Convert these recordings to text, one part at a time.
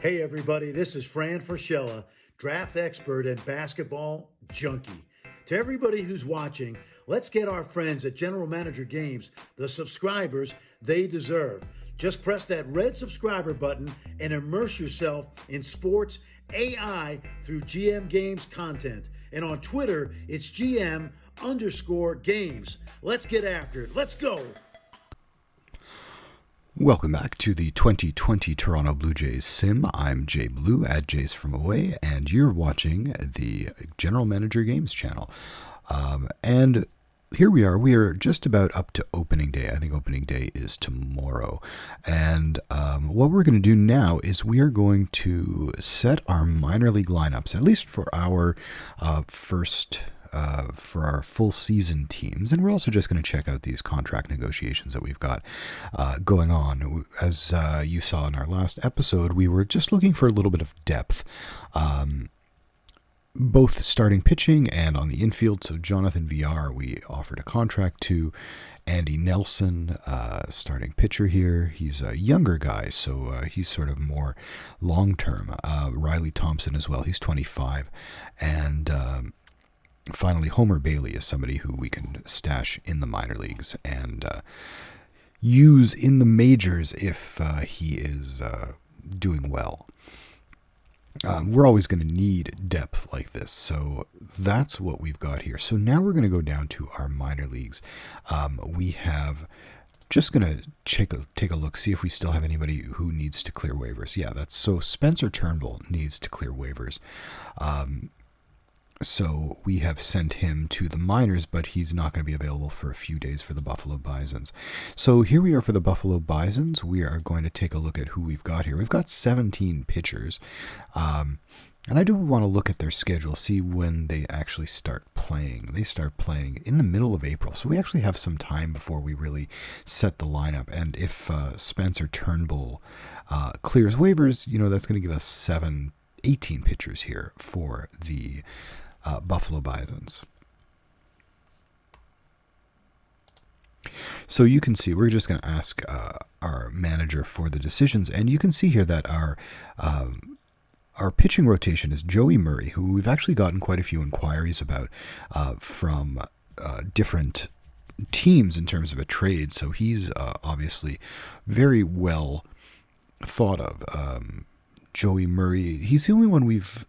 Hey everybody, this is Fran Fraschella, draft expert and basketball junkie. To everybody who's watching, let's get our friends at General Manager Games the subscribers they deserve. Just press that red subscriber button and immerse yourself in sports AI through GM Games content. And on Twitter, it's GM_games. Let's get after it. Let's go. Welcome back to the 2020 Toronto Blue Jays Sim. I'm JayBlue at Jays From Away, and you're watching the General Manager Games channel. And here we are. We are just about up to opening day. I think opening day is tomorrow. And what we're going to do now is we are going to set our minor league lineups, at least for our for our full season teams, and we're also just going to check out these contract negotiations that we've got going on. As you saw in our last episode, we were just looking for a little bit of depth, both starting pitching and on the infield. So Jonathan VR, we offered a contract to. Andy Nelson, starting pitcher here. He's a younger guy, so he's sort of more long-term. Riley Thompson as well. He's 25, and finally, Homer Bailey is somebody who we can stash in the minor leagues and use in the majors if he is doing well. We're always going to need depth like this, so that's what we've got here. So now we're going to go down to our minor leagues. We have just going to take a look, see if we still have anybody who needs to clear waivers. Yeah, that's so Spencer Turnbull needs to clear waivers. So we have sent him to the minors, but he's not going to be available for a few days for the Buffalo Bisons. So here we are for the Buffalo Bisons. We are going to take a look at who we've got here. We've got 17 pitchers. And I do want to look at their schedule, see when they actually start playing. They start playing in the middle of April. So we actually have some time before we really set the lineup. And if Spencer Turnbull clears waivers, that's going to give us 18 pitchers here for the Buffalo Bisons. So you can see, we're just going to ask our manager for the decisions, and you can see here that our pitching rotation is Joey Murray, who we've actually gotten quite a few inquiries about from different teams in terms of a trade. So he's obviously very well thought of. Joey Murray, he's the only one we've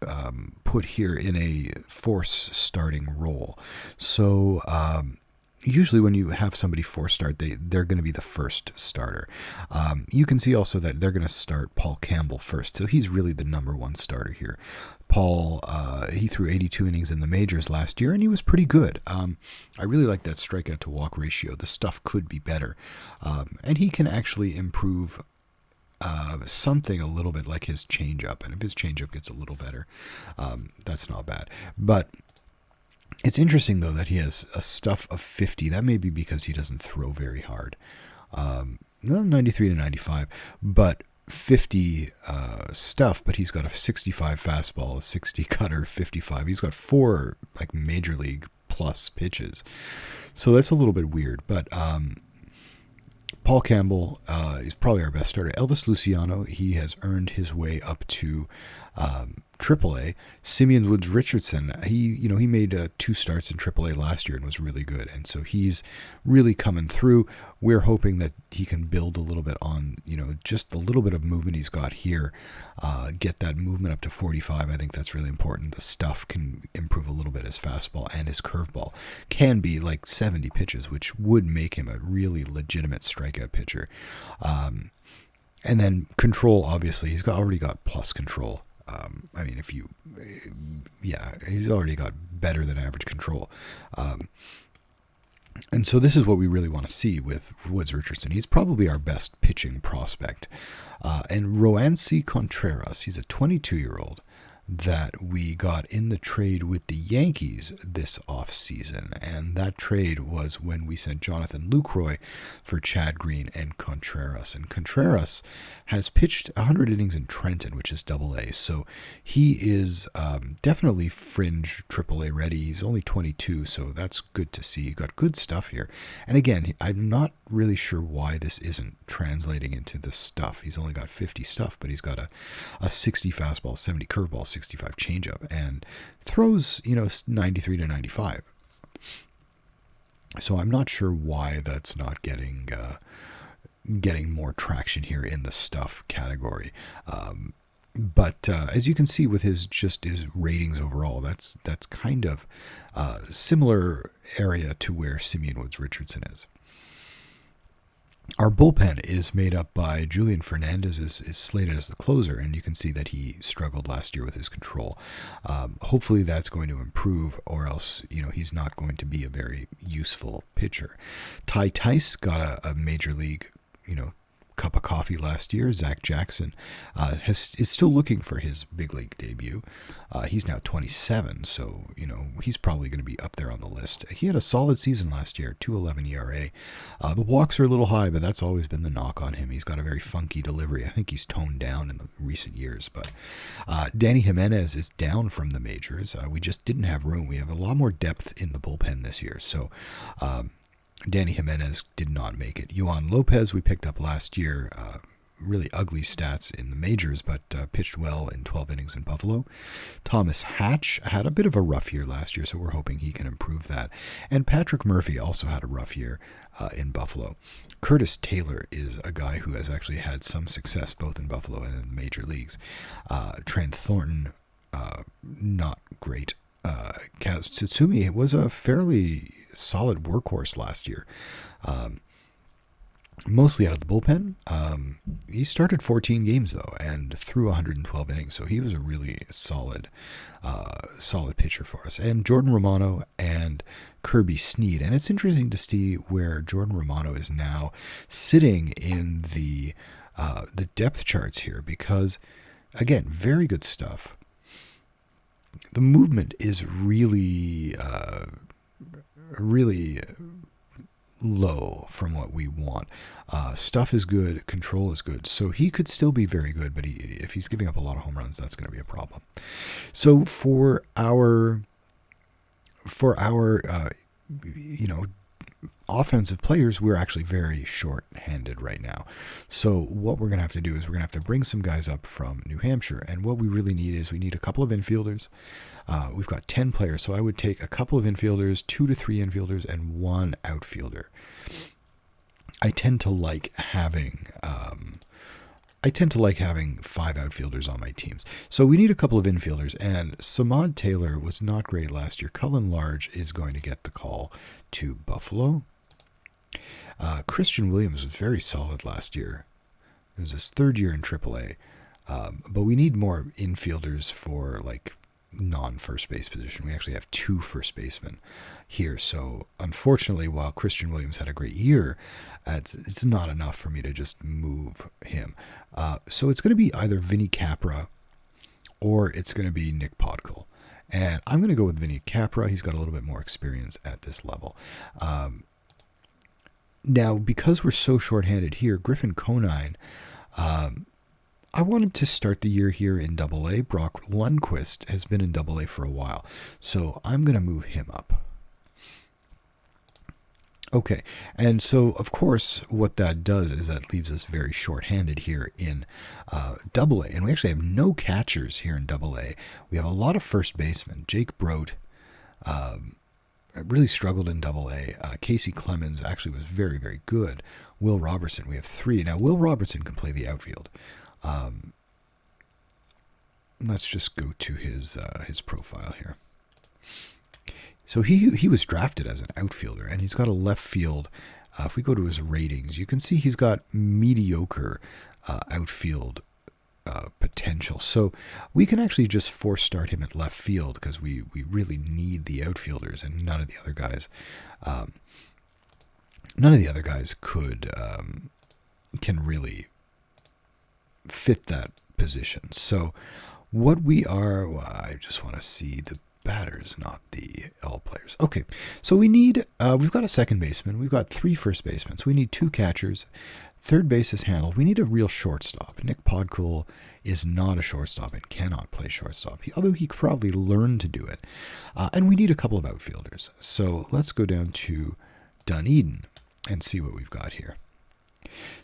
put here in a force starting role. So usually when you have somebody force start, they're going to be the first starter. You can see also that they're going to start Paul Campbell first. So he's really the number one starter here. Paul, he threw 82 innings in the majors last year, and he was pretty good. I really like that strikeout to walk ratio. The stuff could be better. And he can actually improve something a little bit like his changeup, and if his changeup gets a little better, that's not bad. But it's interesting though that he has a stuff of 50. That may be because he doesn't throw very hard. 93 to 95, but 50 stuff. But he's got a 65 fastball, a 60 cutter, 55. He's got 4 like major league plus pitches, so that's a little bit weird. But Paul Campbell is probably our best starter. Elvis Luciano, he has earned his way up to AAA. Simeon Woods Richardson, he made 2 starts in AAA last year and was really good, and so he's really coming through. We're hoping that he can build a little bit on, just a little bit of movement he's got here, get that movement up to 45. I think that's really important. The stuff can improve a little bit. His fastball and his curveball can be like 70 pitches, which would make him a really legitimate strikeout pitcher. And then control, obviously, he's already got plus control. He's already got better than average control. And so this is what we really want to see with Woods Richardson. He's probably our best pitching prospect. And Roansy Contreras, he's a 22-year-old that we got in the trade with the Yankees this offseason. And that trade was when we sent Jonathan Lucroy for Chad Green and Contreras. And Contreras has pitched 100 innings in Trenton, which is AA. So he is definitely fringe AAA ready. He's only 22, so that's good to see. You got good stuff here. And again, I'm not really sure why this isn't translating into this stuff. He's only got 50 stuff, but he's got a 60 fastball, 70 curveball, 65 changeup, and throws, 93 to 95. So I'm not sure why that's not getting more traction here in the stuff category. But as you can see with his ratings overall, that's kind of similar area to where Simeon Woods Richardson is. Our bullpen is made up by Julian Fernandez is slated as the closer, and you can see that he struggled last year with his control. Hopefully that's going to improve, or else he's not going to be a very useful pitcher. Ty Tice got a major league cup of coffee last year. Zach Jackson is still looking for his big league debut. He's now 27, so he's probably going to be up there on the list. He had a solid season last year, 2.11 ERA. The walks are a little high, but that's always been the knock on him. He's got a very funky delivery. I think he's toned down in the recent years. But Danny Jimenez is down from the majors. We just didn't have room. We have a lot more depth in the bullpen this year, so Danny Jimenez did not make it. Yohan Lopez we picked up last year. Really ugly stats in the majors, but pitched well in 12 innings in Buffalo. Thomas Hatch had a bit of a rough year last year, so we're hoping he can improve that. And Patrick Murphy also had a rough year in Buffalo. Curtis Taylor is a guy who has actually had some success both in Buffalo and in the major leagues. Trent Thornton, not great. Kaz Tsutsumi was a fairly solid workhorse last year, mostly out of the bullpen. He started 14 games though and threw 112 innings, so he was a really solid pitcher for us. And Jordan Romano and Kirby Snead, and it's interesting to see where Jordan Romano is now sitting in the depth charts here, because again, very good stuff. The movement is really low from what we want. Stuff is good, control is good, so he could still be very good, but if he's giving up a lot of home runs, that's going to be a problem. So for our offensive players, we're actually very short-handed right now. So what we're going to have to do is we're going to have to bring some guys up from New Hampshire, and what we really need is we need a couple of infielders. We've got 10 players, so I would take a couple of infielders, 2 to 3 infielders, and 1 outfielder. I tend to like having 5 outfielders on my teams. So we need a couple of infielders, and Samad Taylor was not great last year. Cullen Large is going to get the call to Buffalo. Christian Williams was very solid last year. It was his 3rd year in AAA. But we need more infielders for non-first base position. We actually have 2 first basemen here. So unfortunately, while Christian Williams had a great year, it's not enough for me to just move him. So it's going to be either Vinny Capra or it's going to be Nick Podkul. And I'm going to go with Vinny Capra. He's got a little bit more experience at this level. Now, because we're so shorthanded here, Griffin Conine, I wanted to start the year here in AA. Brock Lundquist has been in AA for a while, so I'm going to move him up. Okay, and so, of course, what that does is that leaves us very short-handed here in AA. And we actually have no catchers here in AA. We have a lot of first basemen. Jake Brodt really struggled in AA. Casey Clemens actually was very, very good. Will Robertson, we have 3. Now, Will Robertson can play the outfield. Let's just go to his profile here. So he was drafted as an outfielder, and he's got a left field. If we go to his ratings, you can see he's got mediocre outfield potential. So we can actually just force start him at left field because we really need the outfielders, and none of the other guys can really fit that position. So What we are, well, I just want to see the batters, not the all players. Okay, so we need, we've got a second baseman, we've got 3 first basemen, so we need 2 catchers, third base is handled. We need a real shortstop. Nick Podkul is not a shortstop and cannot play shortstop, although he could probably learn to do it. And we need a couple of outfielders. So let's go down to Dunedin and see what we've got here.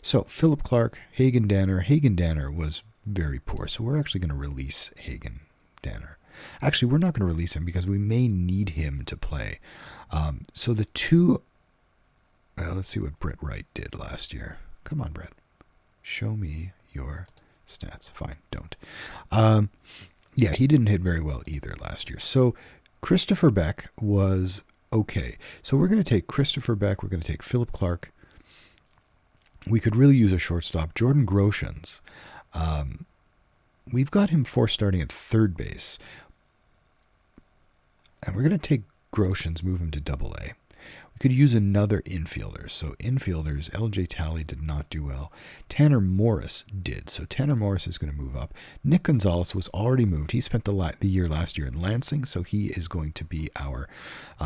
So Philip Clark, Hagen Danner. Hagen Danner was very poor, so we're actually going to release Hagen Danner. Actually, we're not going to release him because we may need him to play. So the 2, let's see what Brett Wright did last year. Come on, Brett. Show me your stats. Fine, don't. Yeah, he didn't hit very well either last year. So Christopher Beck was okay. So we're going to take Christopher Beck. We're going to take Philip Clark. We could really use a shortstop. Jordan Groshans. We've got him starting at third base. And we're going to take Groshans, move him to AA. We could use another infielder. So infielders, LJ Talley did not do well. Tanner Morris did. So Tanner Morris is going to move up. Nick Gonzalez was already moved. He spent the year last year in Lansing, so he is going to be our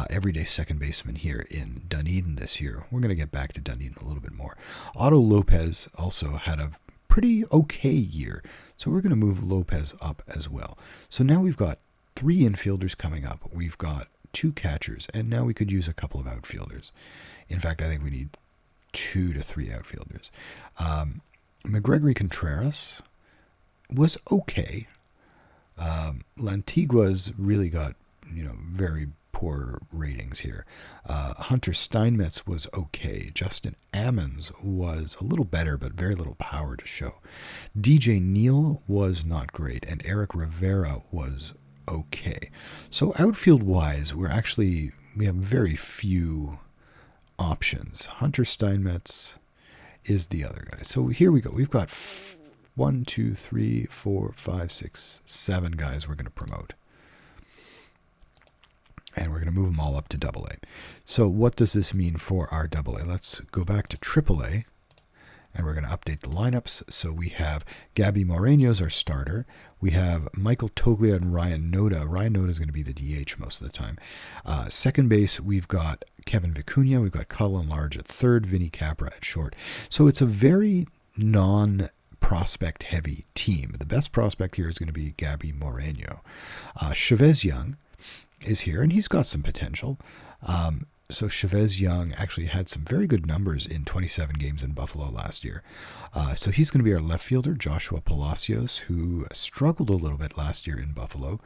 everyday second baseman here in Dunedin this year. We're going to get back to Dunedin a little bit more. Otto Lopez also had a pretty okay year, so we're going to move Lopez up as well. So now we've got 3 infielders coming up. We've got 2 catchers, and now we could use a couple of outfielders. In fact, I think we need 2 to 3 outfielders. McGregory Contreras was okay. Lantigua's really got, very poor ratings here. Hunter Steinmetz was okay. Justin Ammons was a little better, but very little power to show. DJ Neal was not great, and Eric Rivera was okay. So outfield-wise, we have very few options. Hunter Steinmetz is the other guy. So here we go. We've got 1, 2, 3, 4, 5, 6, 7 guys we're going to promote. And we're going to move them all up to AA. So what does this mean for our AA? Let's go back to AAA. And we're going to update the lineups. So we have Gabby Moreno as our starter. We have Michael Toglia and Ryan Noda. Ryan Noda is going to be the DH most of the time. Second base, we've got Kevin Vicuña. We've got Cullen Large at third. Vinny Capra at short. So it's a very non-prospect heavy team. The best prospect here is going to be Gabby Moreno. Chavez Young is here, and he's got some potential. So Chavez Young actually had some very good numbers in 27 games in Buffalo last year. So he's going to be our left fielder. Joshua Palacios, who struggled a little bit last year in Buffalo,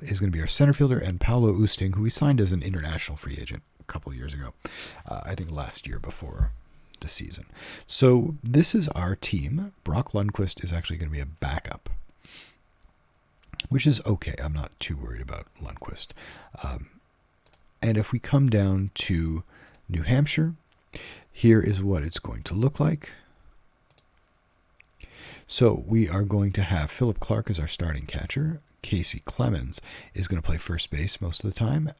is going to be our center fielder. And Paulo Usting, who we signed as an international free agent a couple of years ago. I think last year before the season. So this is our team. Brock Lundquist is actually going to be a backup, which is okay. I'm not too worried about Lundquist. And if we come down to New Hampshire, here is what it's going to look like. So we are going to have Philip Clark as our starting catcher. Casey Clemens is going to play first base most of the time.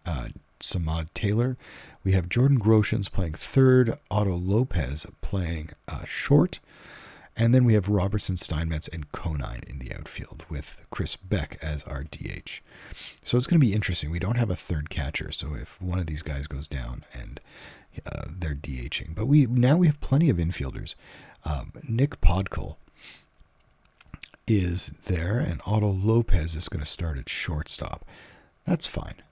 Samad Taylor. We have Jordan Groshans playing third. Otto Lopez playing short. And then we have Robertson, Steinmetz, and Conine in the outfield with Chris Beck as our DH. So it's going to be interesting. We don't have a third catcher, so if one of these guys goes down and they're DHing. But now we have plenty of infielders. Nick Podkul is there, and Otto Lopez is going to start at shortstop. That's fine.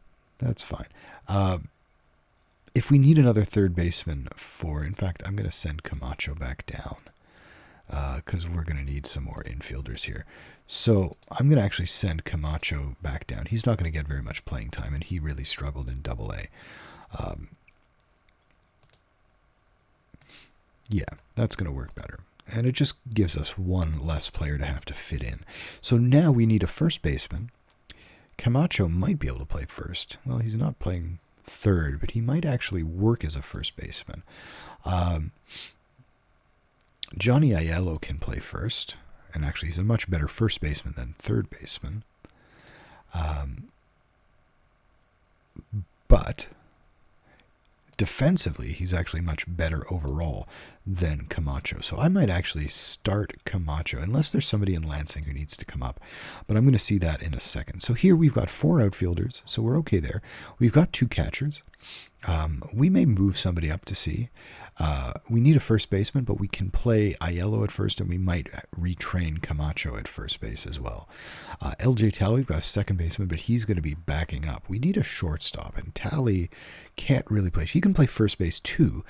If we need another third baseman in fact, I'm going to send Camacho back down. Because we're going to need some more infielders here. So I'm going to actually send Camacho back down. He's not going to get very much playing time, and he really struggled in AA. Yeah, that's going to work better. And it just gives us one less player to have to fit in. So now we need a first baseman. Camacho might be able to play first. Well, he's not playing third, but he might actually work as a first baseman. Johnny Aiello can play first, and actually he's a much better first baseman than third baseman. But defensively, he's actually much better overall than Camacho. So I might actually start Camacho, unless there's somebody in Lansing who needs to come up. But I'm going to see that in a second. So here we've got 4 outfielders, so we're okay there. We've got 2 catchers. We may move somebody up to see. We need a first baseman, but we can play Aiello at first, and we might retrain Camacho at first base as well. LJ Talley, we've got a second baseman, but he's going to be backing up. We need a shortstop, and Talley can't really play. He can play first base too.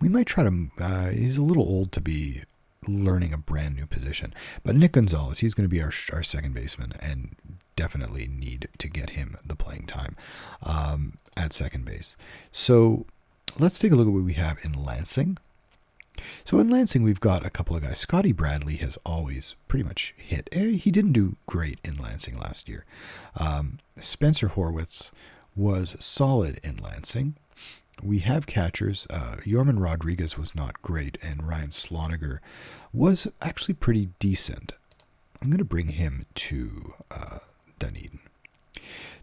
We might try to... he's a little old to be learning a brand new position. But Nick Gonzalez, he's going to be our second baseman, and definitely need to get him the playing time at second base. So let's take a look at what we have in Lansing. So in Lansing, we've got a couple of guys. Scotty Bradley has always pretty much hit. He didn't do great in Lansing last year. Spencer Horwitz was solid in Lansing. We have catchers. Yorman Rodriguez was not great, and Ryan Sloniger was actually pretty decent. I'm going to bring him to Dunedin.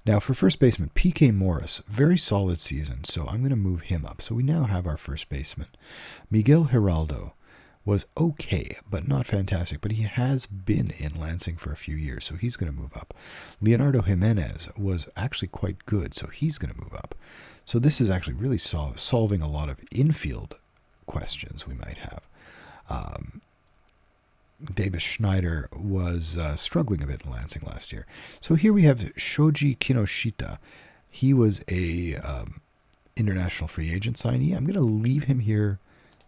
Now for first baseman, P.K. Morris, very solid season, so I'm going to move him up. So we now have our first baseman. Miguel Giraldo was okay, but not fantastic, but he has been in Lansing for a few years, so he's going to move up. Leonardo Jimenez was actually quite good, so he's going to move up. So this is actually really solving a lot of infield questions we might have. Davis Schneider was struggling a bit in Lansing last year. So here we have Shoji Kinoshita. He was a international free agent signee. I'm going to leave him here.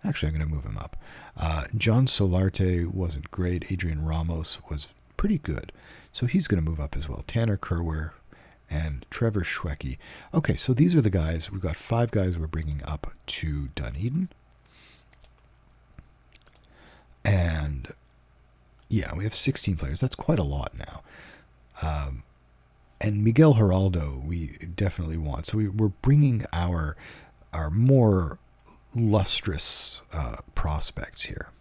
Actually, I'm going to move him up. John Solarte wasn't great. Adrian Ramos was pretty good. So he's going to move up as well. Tanner Kerwer and Trevor Schwecke. Okay, so these are the guys. We've got 5 guys we're bringing up to Dunedin. And yeah, we have 16 players. That's quite a lot now. And Miguel Giraldo, we definitely want. So we're bringing our more lustrous prospects here.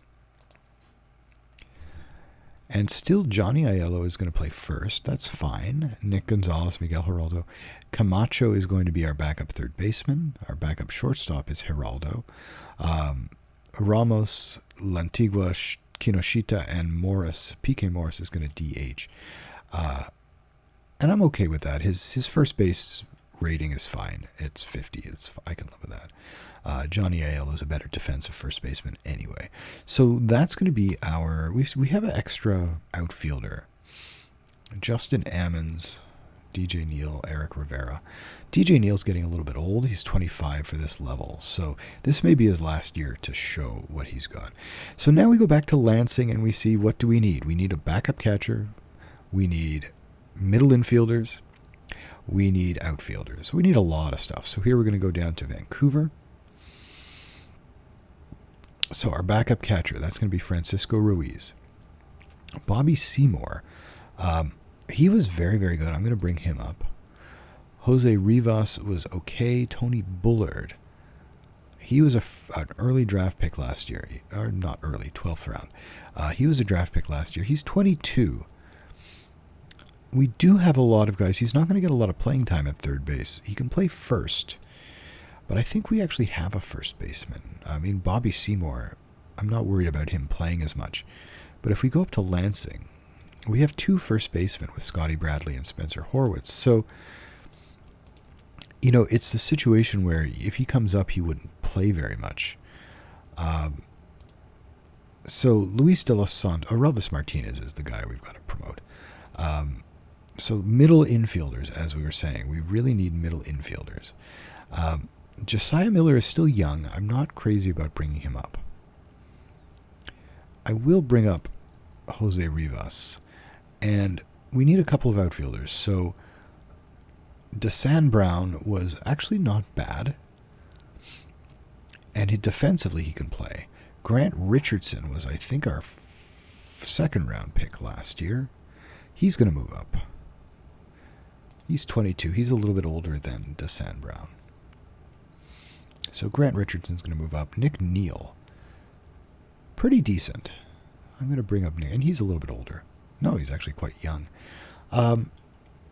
And still Johnny Aiello is going to play first. That's fine. Nick Gonzalez, Miguel Giraldo. Camacho is going to be our backup third baseman. Our backup shortstop is Giraldo. Ramos, Lantigua, Kinoshita, and Morris. P.K. Morris is going to DH. And I'm okay with that. His first base rating is fine. It's 50. I can live with that. Johnny Aiello is a better defensive first baseman anyway. So that's going to be our... We have an extra outfielder. Justin Ammons, DJ Neal, Eric Rivera. DJ Neal's getting a little bit old. He's 25 for this level. So this may be his last year to show what he's got. So now we go back to Lansing and we see, what do we need? We need a backup catcher. We need middle infielders. We need outfielders. We need a lot of stuff. So here we're going to go down to Vancouver. So our backup catcher, that's going to be Francisco Ruiz. Bobby Seymour, he was very, very good. I'm going to bring him up. Jose Rivas was okay. Tony Bullard, he was an early draft pick last year. Or not early, 12th round. He was a draft pick last year. He's 22. We do have a lot of guys. He's not going to get a lot of playing time at third base. He can play first. But I think we actually have a first baseman. I mean, Bobby Seymour, I'm not worried about him playing as much. But if we go up to Lansing, we have 2 first basemen with Scotty Bradley and Spencer Horwitz. So, you know, it's the situation where if he comes up, he wouldn't play very much. So Luis de los Santos, Relvis Martinez is the guy we've got to promote. So middle infielders, as we were saying, we really need middle infielders. Josiah Miller is still young. I'm not crazy about bringing him up. I will bring up Jose Rivas. And we need a couple of outfielders. So Desan Brown was actually not bad. And defensively he can play. Grant Richardson was, I think, our second round pick last year. He's going to move up. He's 22. He's a little bit older than Desan Brown. So Grant Richardson's going to move up. Nick Neal, pretty decent. I'm going to bring up Nick, and he's a little bit older. No, he's actually quite young.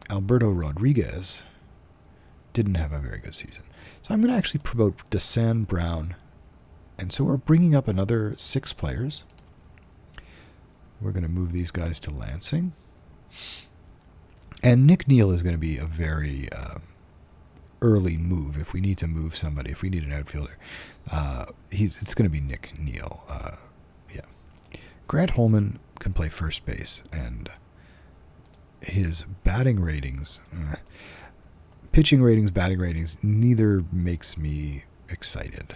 Alberto Rodriguez, didn't have a very good season. So I'm going to actually promote Desan Brown. And so we're bringing up another 6 players. We're going to move these guys to Lansing. And Nick Neal is going to be a very early move if we need to move somebody, if we need an outfielder. It's going to be Nick Neal. Yeah. Grant Holman can play first base, and his batting ratings, pitching ratings, batting ratings, neither makes me excited.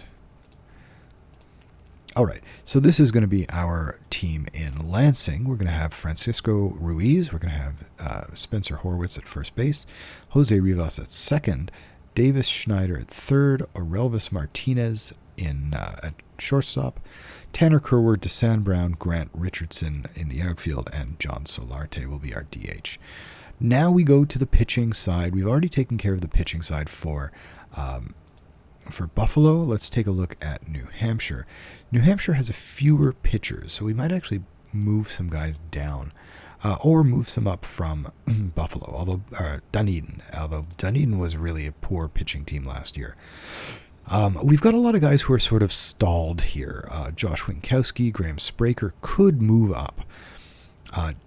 All right, so this is going to be our team in Lansing. We're going to have Francisco Ruiz. We're going to have Spencer Horwitz at first base, Jose Rivas at second, Davis Schneider at third, Orelvis Martinez at shortstop, Tanner Kerward, Desan Brown, Grant Richardson in the outfield, and John Solarte will be our DH. Now we go to the pitching side. We've already taken care of the pitching side for Buffalo. Let's take a look at New Hampshire. New Hampshire has a fewer pitchers, so we might actually move some guys down or move some up from Buffalo, Dunedin, although Dunedin was really a poor pitching team last year. We've got a lot of guys who are sort of stalled here. Josh Winkowski, Graham Spraker could move up.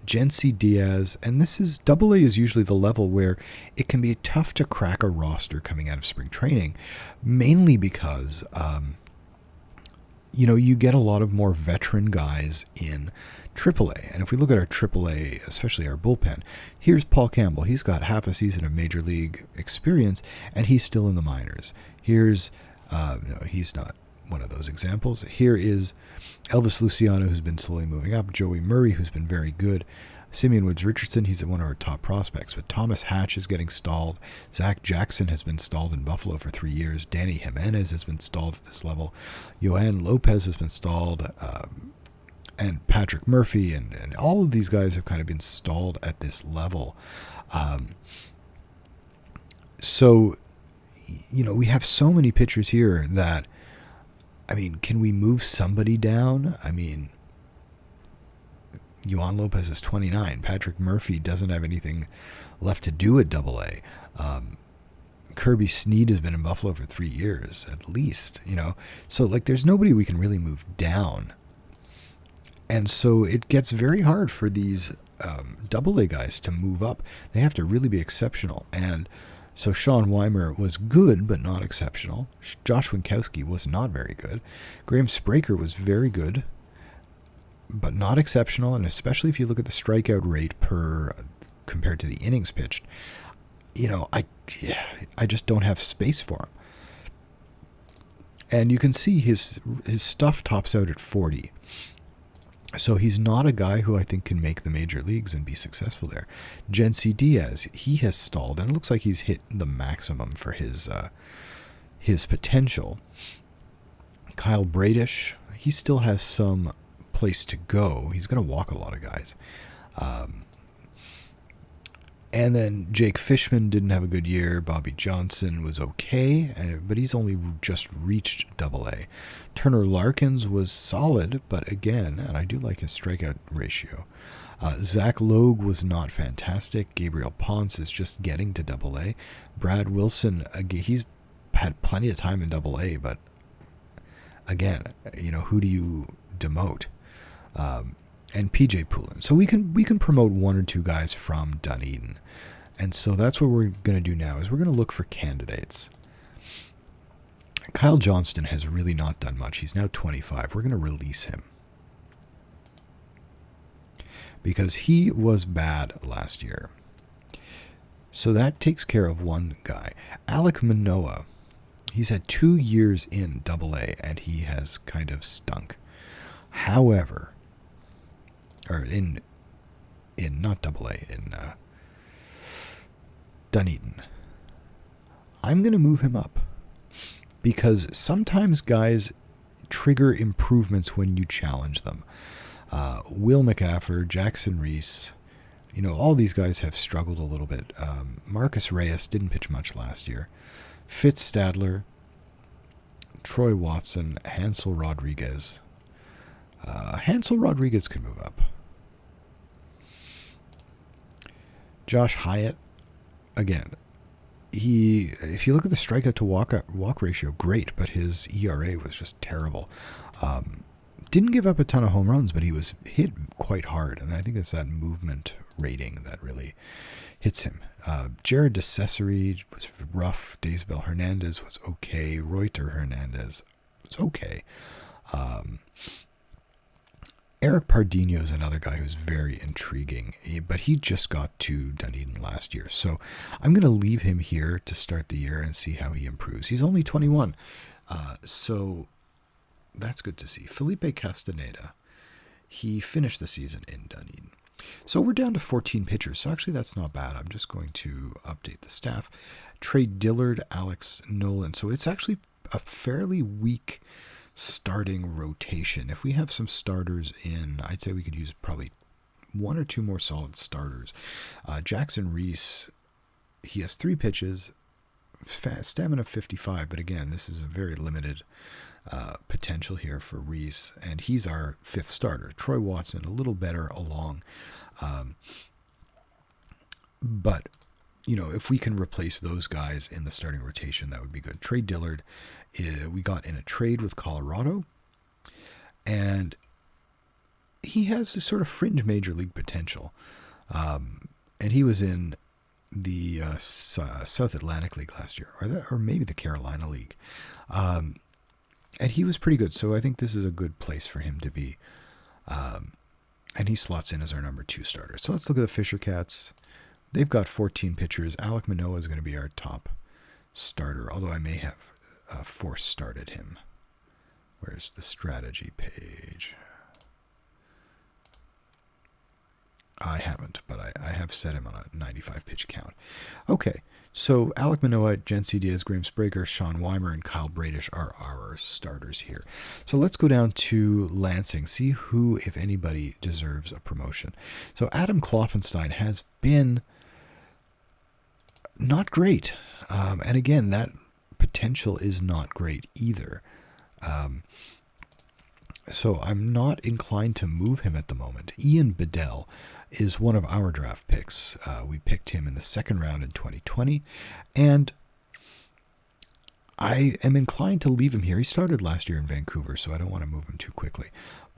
Jency Diaz, and this is AA is usually the level where it can be tough to crack a roster coming out of spring training, mainly because you get a lot of more veteran guys in AAA. And if we look at our AAA, especially our bullpen, here's Paul Campbell. He's got half a season of major league experience, and he's still in the minors. Here's no, he's not one of those examples. Here is Elvis Luciano, who's been slowly moving up. Joey Murray, who's been very good. Simeon Woods Richardson, he's one of our top prospects. But Thomas Hatch is getting stalled. Zach Jackson has been stalled in Buffalo for 3 years. Danny Jimenez has been stalled at this level. Yohan Lopez has been stalled. And Patrick Murphy and all of these guys have kind of been stalled at this level. So, we have so many pitchers here that, can we move somebody down? Yohan Lopez is 29. Patrick Murphy doesn't have anything left to do at AA. Kirby Snead has been in Buffalo for 3 years, at least, So, there's nobody we can really move down. And so it gets very hard for these AA guys to move up. They have to really be exceptional. And so Sean Weimer was good, but not exceptional. Josh Winkowski was not very good. Graham Spraker was very good, but not exceptional. And especially if you look at the strikeout rate compared to the innings pitched, I just don't have space for him. And you can see his stuff tops out at 40. So he's not a guy who I think can make the major leagues and be successful there. Jency Diaz, he has stalled, and it looks like he's hit the maximum for his potential. Kyle Bradish, he still has some place to go. He's going to walk a lot of guys. And then Jake Fishman didn't have a good year. Bobby Johnson was okay, but he's only just reached AA. Turner Larkins was solid, but again, and I do like his strikeout ratio. Zach Logue was not fantastic. Gabriel Ponce is just getting to AA. Brad Wilson, he's had plenty of time in AA, but again, who do you demote? And PJ Poulin. So we can promote 1 or 2 guys from Dunedin. And so that's what we're going to do now is we're going to look for candidates. Kyle Johnston has really not done much. He's now 25. We're going to release him because he was bad last year. So that takes care of one guy. Alec Manoa. He's had 2 years in AA and he has kind of stunk. However, or in not AA, in Dunedin. I'm going to move him up because sometimes guys trigger improvements when you challenge them. Will McAffer, Jackson Reese, all these guys have struggled a little bit. Marcus Reyes didn't pitch much last year. Fitz Stadler, Troy Watson, Hansel Rodriguez. Hansel Rodriguez could move up. Josh Hyatt, again, if you look at the strikeout to walk ratio, great, but his ERA was just terrible. Didn't give up a ton of home runs, but he was hit quite hard, and I think it's that movement rating that really hits him. Jared DeCesare was rough. Daysbel Hernandez was okay. Reuter Hernandez was okay. Eric Pardinho is another guy who's very intriguing, but he just got to Dunedin last year. So I'm going to leave him here to start the year and see how he improves. He's only 21, so that's good to see. Felipe Castaneda, he finished the season in Dunedin. So we're down to 14 pitchers, so actually that's not bad. I'm just going to update the staff. Trey Dillard, Alex Nolan. So it's actually a fairly weak starting rotation. If we have some starters in, I'd say we could use probably one or two more solid starters. Jackson Reese, he has 3 pitches, stamina 55, but again, this is a very limited potential here for Reese, and he's our 5th starter. Troy Watson, a little better along, but if we can replace those guys in the starting rotation, that would be good. Trey Dillard, we got in a trade with Colorado, and he has this sort of fringe major league potential, and he was in the South Atlantic League last year, or maybe the Carolina League, and he was pretty good. So I think this is a good place for him to be, and he slots in as our number 2 starter. So let's look at the Fisher Cats. They've got 14 pitchers. Alek Manoah is going to be our top starter, although I may have force started him. Where's the strategy page? I haven't, but I have set him on a 95 pitch count. Okay, so Alek Manoah, Jency Diaz, Graham Spraker, Sean Weimer, and Kyle Bradish are our starters here. So let's go down to Lansing, see who, if anybody, deserves a promotion. So Adam Kloffenstein has been not great. And again, that potential is not great either. So I'm not inclined to move him at the moment. Ian Bedell is one of our draft picks. We picked him in the 2nd round in 2020, and I am inclined to leave him here. He started last year in Vancouver, so I don't want to move him too quickly.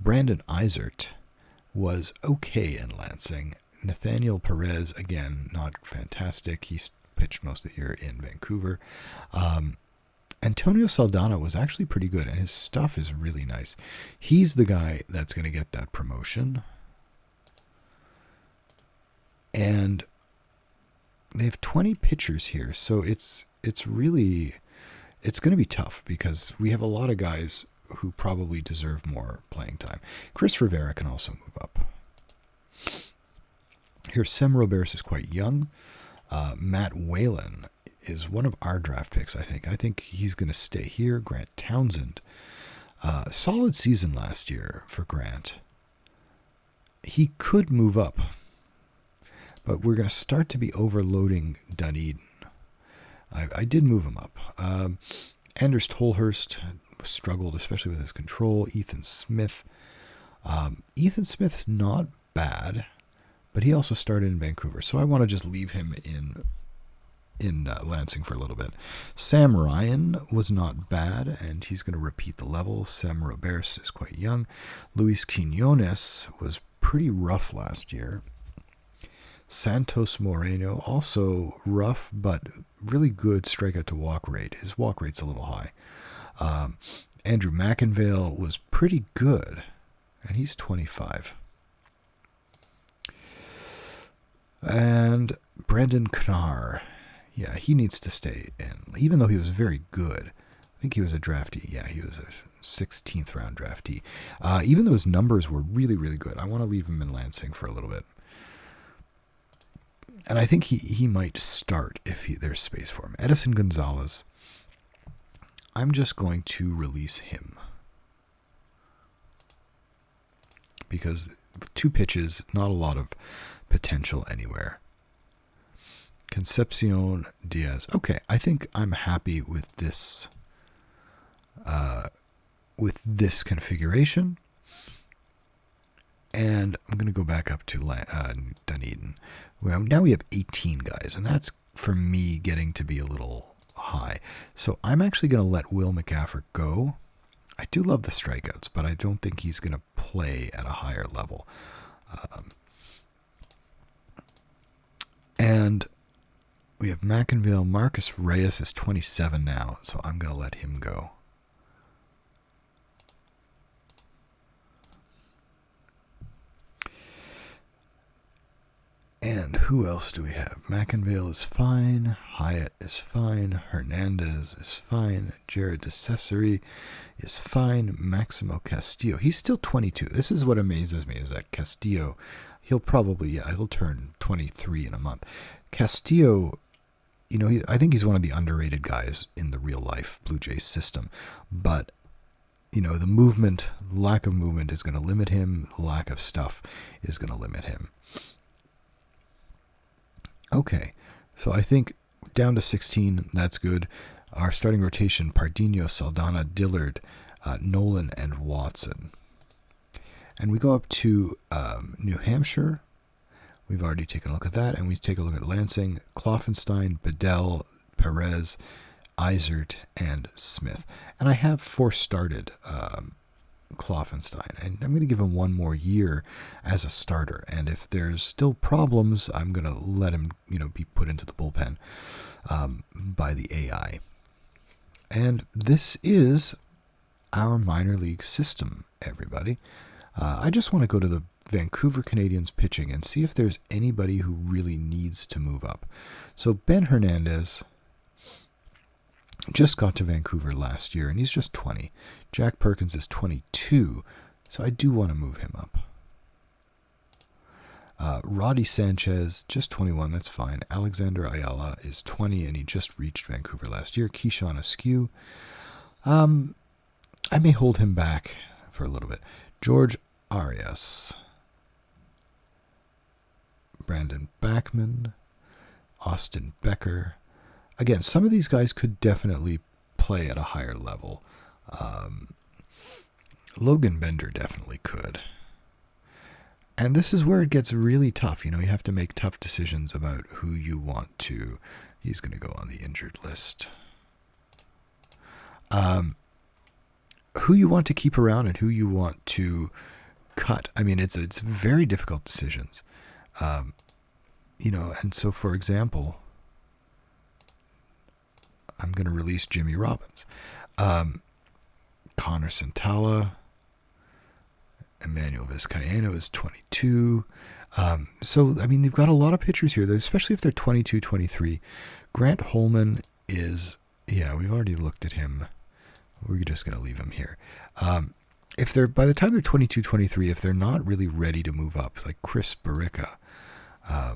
Brandon Eisert was okay in Lansing. Nathaniel Perez, again, not fantastic. He's pitched most of the year in Vancouver. Antonio Saldana was actually pretty good, and his stuff is really nice. He's the guy that's going to get that promotion. And they have 20 pitchers here, so it's going to be tough because we have a lot of guys who probably deserve more playing time. Chris Rivera can also move up. Here, Sem Roberts is quite young. Matt Whalen is one of our draft picks, I think. I think he's going to stay here. Grant Townsend. Solid season last year for Grant. He could move up, but we're going to start to be overloading Dunedin. I did move him up. Anders Tolhurst struggled, especially with his control. Ethan Smith. Ethan Smith's not bad, but he also started in Vancouver, so I want to just leave him in Lansing for a little bit. Sam Ryan was not bad, and he's going to repeat the level. Sam Roberts is quite young. Luis Quinones was pretty rough last year. Santos Moreno, also rough, but really good strikeout to walk rate. His walk rate's a little high. Andrew McInvale was pretty good, and he's 25. And Brandon Knarr, yeah, he needs to stay in, even though he was very good. I think he was a draftee. Yeah, he was a 16th round draftee. Even though his numbers were really, really good, I want to leave him in Lansing for a little bit. And I think he might start if there's space for him. Edison Gonzalez, I'm just going to release him. Because 2 pitches, not a lot of potential anywhere. Concepcion Diaz. Okay, I think I'm happy with this configuration. And I'm going to go back up to Dunedin. Well, now we have 18 guys, and that's for me, getting to be a little high. So I'm actually going to let Will McCaffrey go. I do love the strikeouts, but I don't think he's going to play at a higher level. And we have McInville. Marcus Reyes is 27 now, so I'm going to let him go. And who else do we have? McInville is fine. Hyatt is fine. Hernandez is fine. Jared DeCesare is fine. Maximo Castillo. He's still 22. This is what amazes me, is that Castillo, he'll turn 23 in a month. Castillo, I think he's one of the underrated guys in the real life Blue Jays system. But, the lack of movement is going to limit him. Lack of stuff is going to limit him. Okay, so I think down to 16, that's good. Our starting rotation, Pardinho, Saldana, Dillard, Nolan, and Watson. And we go up to New Hampshire. We've already taken a look at that. And we take a look at Lansing, Kloffenstein, Bedell, Perez, Eisert, and Smith. And I have started Kloffenstein, and I'm going to give him one more year as a starter. And if there's still problems, I'm going to let him, be put into the bullpen by the AI. And this is our minor league system, everybody. I just want to go to the Vancouver Canadians pitching and see if there's anybody who really needs to move up. So Ben Hernandez just got to Vancouver last year, and he's just 20. Jack Perkins is 22, so I do want to move him up. Roddy Sanchez, just 21, that's fine. Alexander Ayala is 20, and he just reached Vancouver last year. Keyshawn Askew, I may hold him back for a little bit. George Arias, Brandon Backman, Austin Becker. Again, some of these guys could definitely play at a higher level. Logan Bender definitely could. And this is where it gets really tough. You have to make tough decisions about who you want to. He's going to go on the injured list. Who you want to keep around and who you want to cut. I mean, it's very difficult decisions. And so, for example, I'm going to release Jimmy Robbins. Connor Santala, Emmanuel Vizcaíno is 22. So, I mean, they've got a lot of pitchers here, especially if they're 22, 23. Grant Holman is, we've already looked at him. We're just going to leave him here. If they're, by the time they're 22, 23, if they're not really ready to move up, like Chris Barica, a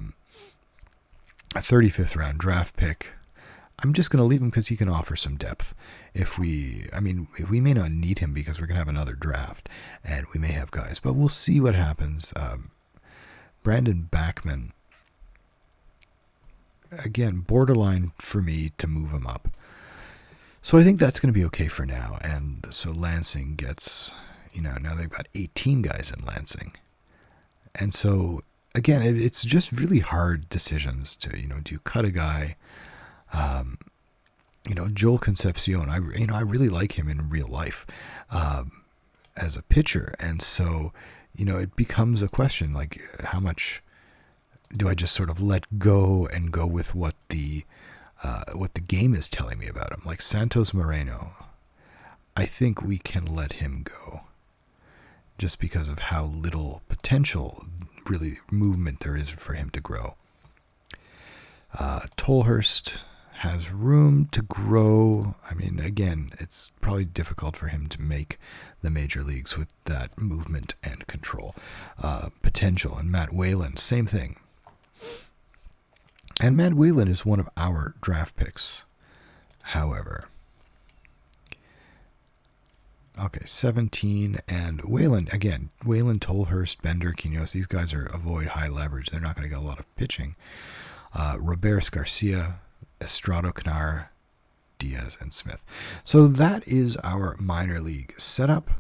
35th round draft pick, I'm just going to leave him because he can offer some depth. We may not need him because we're going to have another draft and we may have guys, but we'll see what happens. Brandon Backman, again, borderline for me to move him up. So I think that's going to be okay for now. And so Lansing gets, now they've got 18 guys in Lansing. And so, again, it's just really hard decisions to, do you cut a guy? Joel Concepcion, I really like him in real life as a pitcher. And so, it becomes a question, like, how much do I just sort of let go and go with what the game is telling me about him? Like Santos Moreno, I think we can let him go just because of how little potential, really, movement there is for him to grow. Tolhurst has room to grow. I mean, again, it's probably difficult for him to make the major leagues with that movement and control potential. And Matt Whalen, same thing. And Matt Whalen is one of our draft picks, however. Okay, 17, and Whalen, again, Whalen, Tolhurst, Bender, Quinones, these guys are avoid high leverage. They're not going to get a lot of pitching. Roberts Garcia, Estrado Canar, Diaz, and Smith. So that is our minor league setup.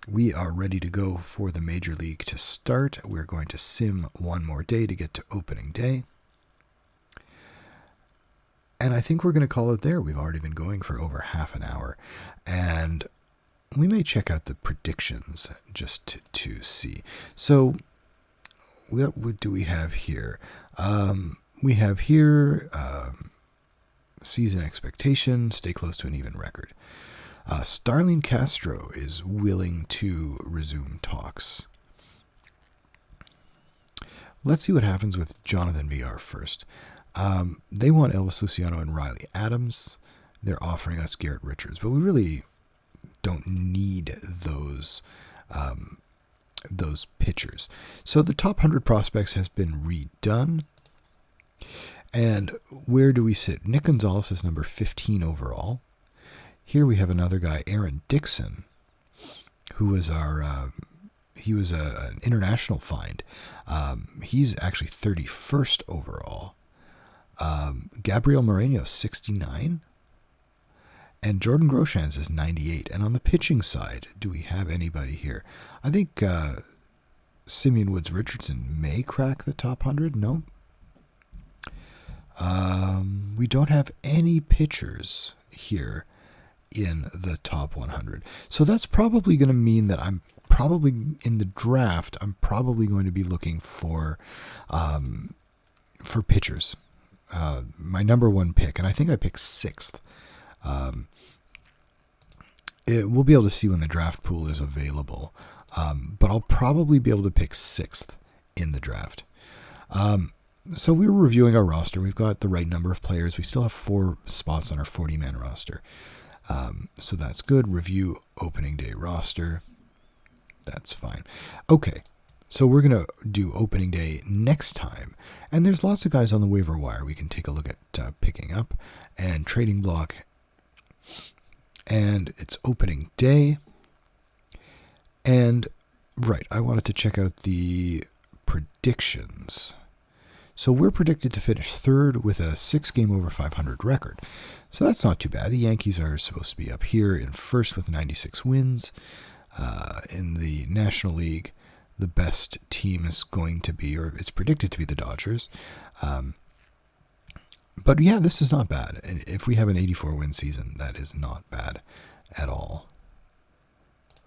We are ready to go for the major league to start. We're going to sim one more day to get to opening day. And I think we're going to call it there. We've already been going for over half an hour. And we may check out the predictions just to see. So what do we have here? We have here season expectation, stay close to an even record. Starling Castro is willing to resume talks. Let's see what happens with Jonathan VR first. They want Elvis Luciano and Riley Adams. They're offering us Garrett Richards, but we really don't need those pitchers. So the top 100 prospects has been redone. And where do we sit? Nick Gonzalez is number 15 overall. Here we have another guy, Aaron Dixon, who was an international find. He's actually 31st overall. Gabriel Moreno, 69. And Jordan Groshans is 98. And on the pitching side, do we have anybody here? I think Simeon Woods Richardson may crack the top 100. No. We don't have any pitchers here in the top 100. So that's probably going to mean that I'm probably in the draft, I'm probably going to be looking for pitchers. My number one pick, and I think I picked 6th. We'll be able to see when the draft pool is available. But I'll probably be able to pick 6th in the draft. So we were reviewing our roster. We've got the right number of players. We still have 4 spots on our 40-man roster. So that's good. Review opening day roster. That's fine. Okay, so we're going to do opening day next time. And there's lots of guys on the waiver wire we can take a look at picking up and trading block. And it's opening day. And, right, I wanted to check out the predictions. So we're predicted to finish 3rd with a 6-game over 500 record. So that's not too bad. The Yankees are supposed to be up here in 1st with 96 wins. In the National League, the best team is going to be, or it's predicted to be, the Dodgers. But yeah, this is not bad. And if we have an 84-win season, that is not bad at all.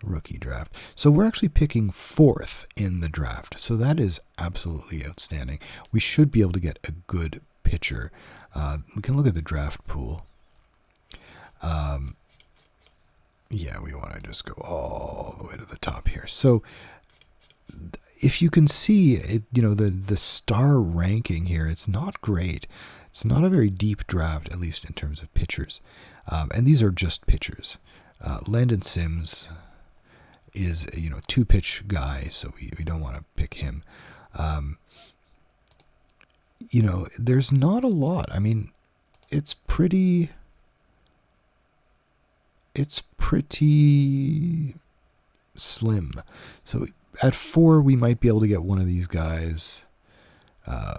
Rookie draft. So we're actually picking 4th in the draft. So that is absolutely outstanding. We should be able to get a good pitcher. We can look at the draft pool. Yeah, we want to just go all the way to the top here. So if you can see it, the star ranking here, it's not great. It's not a very deep draft, at least in terms of pitchers. And these are just pitchers. Landon Sims is, 2-pitch guy, so we don't want to pick him. There's not a lot. I mean, it's pretty slim. So at 4, we might be able to get one of these guys.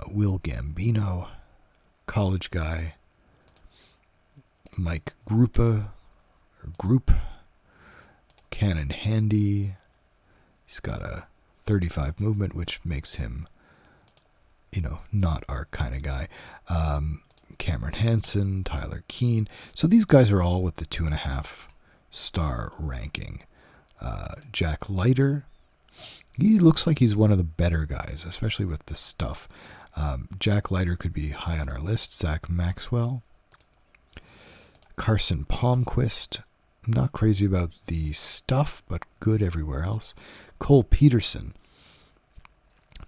Will Gambino, college guy. Mike Group, Cannon Handy. He's got a 35 movement, which makes him, not our kind of guy. Cameron Hansen, Tyler Keene. So these guys are all with the 2.5 star ranking. Jack Leiter. He looks like he's one of the better guys, especially with the stuff. Jack Leiter could be high on our list. Zach Maxwell. Carson Palmquist. Not crazy about the stuff, but good everywhere else. Cole Peterson.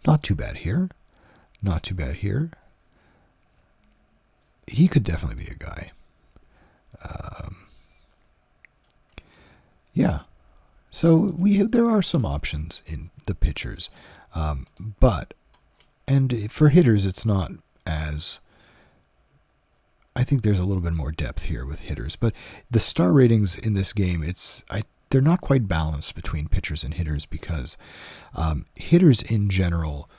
Not too bad here. Not too bad here. He could definitely be a guy. Yeah. So there are some options in the pitchers. But for hitters, it's not as... I think there's a little bit more depth here with hitters. But the star ratings in this game, they're not quite balanced between pitchers and hitters because hitters in general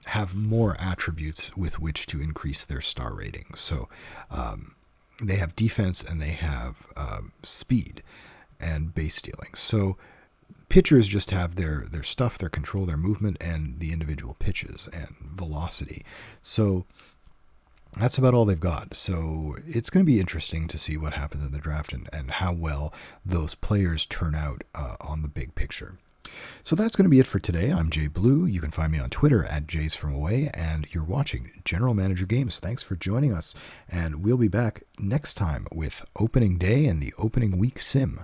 have more attributes with which to increase their star ratings. So they have defense and they have speed and base stealing. So pitchers just have their stuff, their control, their movement, and the individual pitches and velocity. So That's about all they've got. So it's going to be interesting to see what happens in the draft and how well those players turn out on the big picture. So that's going to be it for today. I'm JayBlue. You can find me on Twitter at JaysFromAway, and you're watching General Manager Games. Thanks for joining us, and we'll be back next time with opening day and the opening week sim.